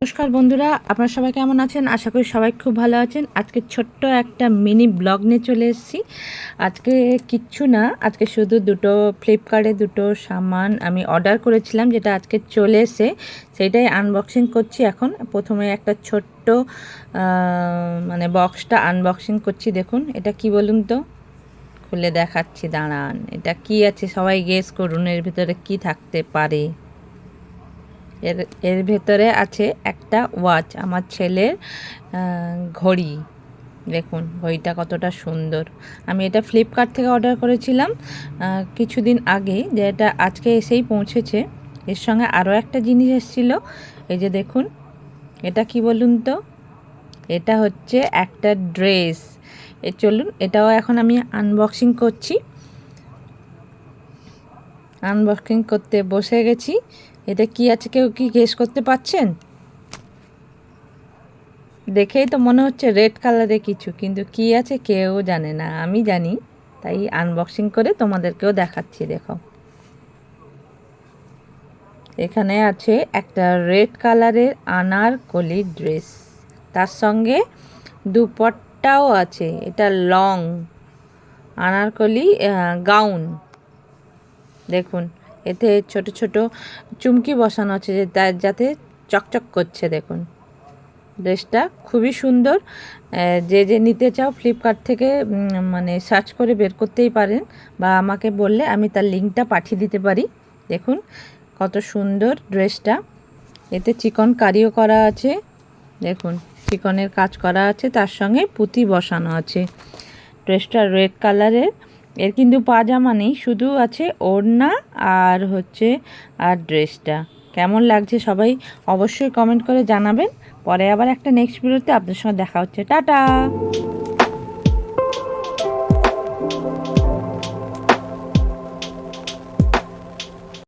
নমস্কার বন্ধুরা, আপনারা সবাই কেমন আছেন? আশা করি সবাই খুব ভালো আছেন। আজকে ছোট্ট একটা মিনি ব্লগ নিয়ে চলে এসেছি। আজকে কিচ্ছু না, আজকে শুধু ফ্লিপকার্টে দুটো সামান আমি অর্ডার করেছিলাম, যেটা আজকে চলে এসে সেইটাই আনবক্সিং করছি। এখন প্রথমে একটা ছোট্ট বক্সটা আনবক্সিং করছি। দেখুন, এটা কি বলুন তো, খুলে দেখাচ্ছি, দাঁড়ান। এটা কি আছে সবাই গেস করুন, এর ভিতরে কি থাকতে পারে। এর ভেতরে আছে একটা ওয়াচ, আমার ছেলের ঘড়ি। দেখুন ঘড়িটা কতটা সুন্দর। আমি এটা ফ্লিপকার্ট থেকে অর্ডার করেছিলাম কিছুদিন আগে, যেটা আজকে এসেই পৌঁছেছে। এর সঙ্গে আরও একটা জিনিস এসেছিল, এই যে দেখুন, এটা কি বলুন তো, এটা হচ্ছে একটা ড্রেস। চলুন এটাও এখন আমি আনবক্সিং করছি। আনবক্সিং করতে বসে গেছি। এটা কি আছে, কেউ কি গেস করতে পারছেন? দেখেই তো মনে হচ্ছে রেড কালারে কিছু, কিন্তু কি আছে কেউ জানে না, আমি জানি, তাই আনবক্সিং করে তোমাদেরকেও দেখাচ্ছি। দেখো, এখানে আছে একটা রেড কালারের আনারকলি ড্রেস, তার সঙ্গে দুপাট্টাও আছে। এটা লং আনারকলি গাউন। দেখুন, এতে ছোট ছোট চুমকি বসানো আছে, যাতে চকচক করছে। দেখুন, ড্রেসটা খুবই সুন্দর। যে নিতে চাও ফ্লিপকার্ট থেকে সার্চ করে বের করতেই পারেন, বা আমাকে বললে আমি তার লিঙ্কটা পাঠিয়ে দিতে পারি। দেখুন কত সুন্দর ড্রেসটা। এতে চিকন কারিও করা আছে। দেখুন, চিকনের কাজ করা আছে, তার সঙ্গে পুঁতি বসানো আছে। ড্রেসটা রেড কালারের। এর কিন্তু পাজামা নেই, শুধু আছে ওড়না আর ড্রেসটা কেমন লাগছে সবাই অবশ্যই কমেন্ট করে জানাবেন। পরে আবার একটা নেক্সট ভিডিওতে আপনাদের সঙ্গে দেখা হচ্ছে। টাটা।